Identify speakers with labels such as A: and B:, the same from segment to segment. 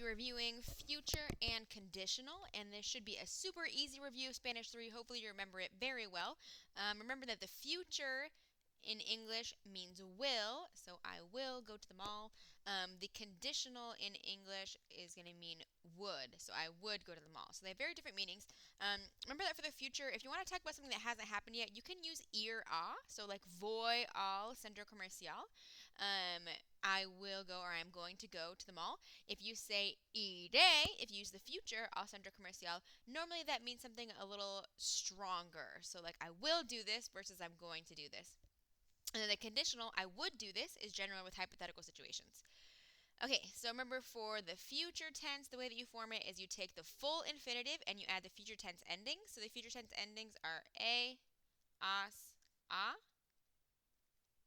A: reviewing future and conditional, and this should be a super easy review of Spanish 3. Hopefully you remember it very well. Remember that the future in English means will, so I will go to the mall. The conditional in English is going to mean would, so I would go to the mall. So they have very different meanings. Remember that for the future, if you want to talk about something that hasn't happened yet, you can use ir a, so like voy al centro comercial. I will go or I'm going to go to the mall. If you say iré, if you use the future al centro comercial, normally that means something a little stronger. So like I will do this versus I'm going to do this. And then the conditional, I would do this, is generally with hypothetical situations. Okay, so remember for the future tense, the way that you form it is you take the full infinitive and you add the future tense endings. So the future tense endings are as, a,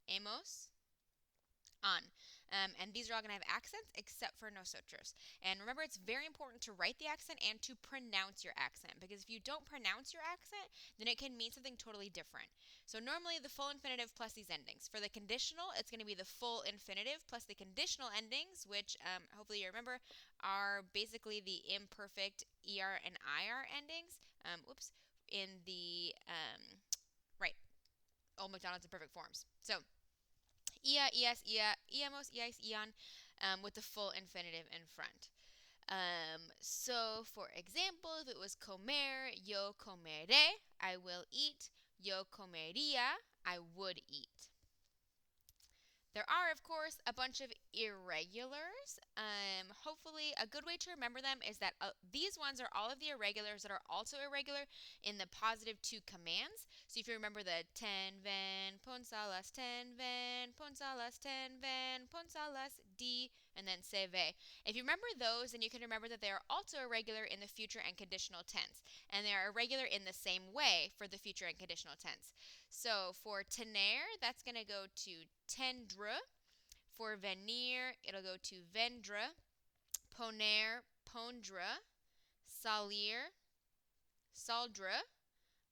A: hemos, on. And these are all going to have accents except for nosotros. And remember, it's very important to write the accent and to pronounce your accent, because if you don't pronounce your accent, then it can mean something totally different. So normally the full infinitive plus these endings. For the conditional, it's going to be the full infinitive plus the conditional endings, which hopefully you remember are basically the imperfect er and ir endings. In the right, Old McDonald's imperfect forms. So ia, ias, ia, iamos, iais, ian, with the full infinitive in front. So, for example, if it was comer, yo comeré, I will eat. Yo comería, I would eat. There are, of course, a bunch of irregulars. Hopefully, a good way to remember them is that these ones are all of the irregulars that are also irregular in the positive to commands. So if you remember the ten ven, ponsalas, ten ven, ponsalas, ten ven, ponsalas, di, and then se ve. If you remember those, then you can remember that they are also irregular in the future and conditional tense. And they are irregular in the same way for the future and conditional tense. So for tener, that's going to go to tendre. For venir, it'll go to vendre. Poner, pondre. Salir, saldre.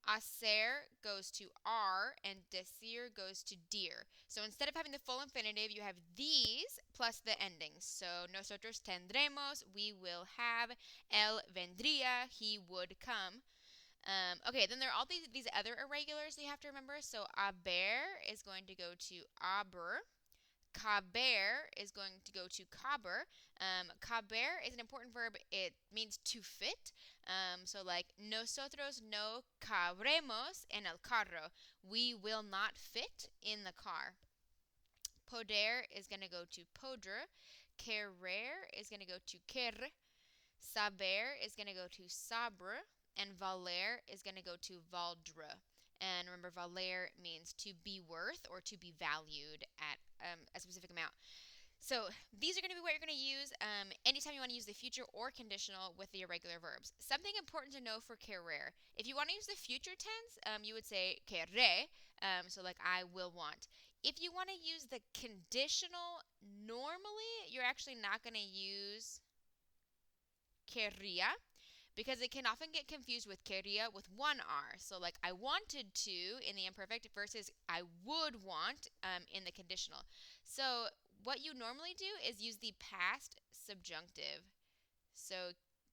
A: Hacer goes to are, and decir goes to dir. So instead of having the full infinitive, you have these plus the endings. So nosotros tendremos, we will have. Él vendría, he would come. Okay, then there are all these other irregulars that you have to remember. So haber is going to go to aber. Caber is going to go to caber. Caber is an important verb. It means to fit. So like nosotros no cabremos en el carro. We will not fit in the car. Poder is going to go to poder. Querer is going to go to quer. Saber is going to go to sabre. And valer is going to go to valdre. And remember, valer means to be worth or to be valued at a specific amount. So these are going to be what you're going to use anytime you want to use the future or conditional with the irregular verbs. Something important to know for querer. If you want to use the future tense, you would say querré, so like I will want. If you want to use the conditional, normally you're actually not going to use querría, because it can often get confused with quería with one R. So like I wanted to in the imperfect versus I would want in the conditional. So what you normally do is use the past subjunctive. So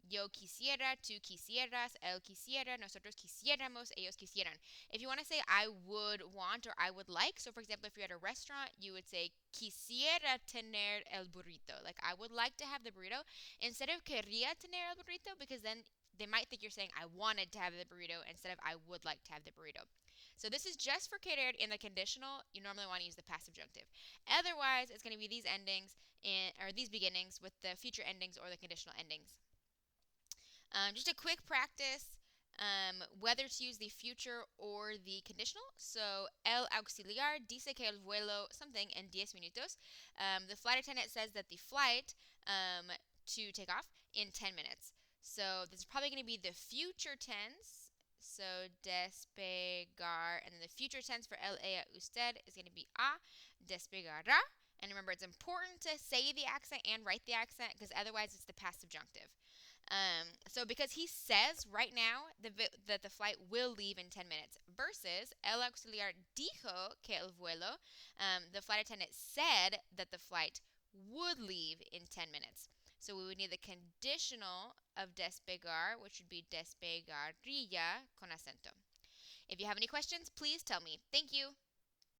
A: yo quisiera, tú quisieras, él quisiera, nosotros quisiéramos, ellos quisieran. If you want to say I would want or I would like, so for example, if you're at a restaurant, you would say quisiera tener el burrito. Like I would like to have the burrito instead of quería tener el burrito, because then they might think you're saying I wanted to have the burrito instead of I would like to have the burrito. So this is just for querer in the conditional. You normally want to use the past subjunctive. Otherwise, it's going to be these endings or these beginnings with the future endings or the conditional endings. Just a quick practice, whether to use the future or the conditional. So, el auxiliar dice que el vuelo something en 10 minutos. The flight attendant says that the flight to take off in 10 minutes. So, this is probably going to be the future tense. So, despegar. And then the future tense for él, ella, usted is going to be a despegará. And remember, it's important to say the accent and write the accent, because otherwise it's the past subjunctive. So because he says right now that the flight will leave in 10 minutes versus el auxiliar dijo que el vuelo, the flight attendant said that the flight would leave in 10 minutes. So we would need the conditional of despegar, which would be despegaría con acento. If you have any questions, please tell me. Thank you.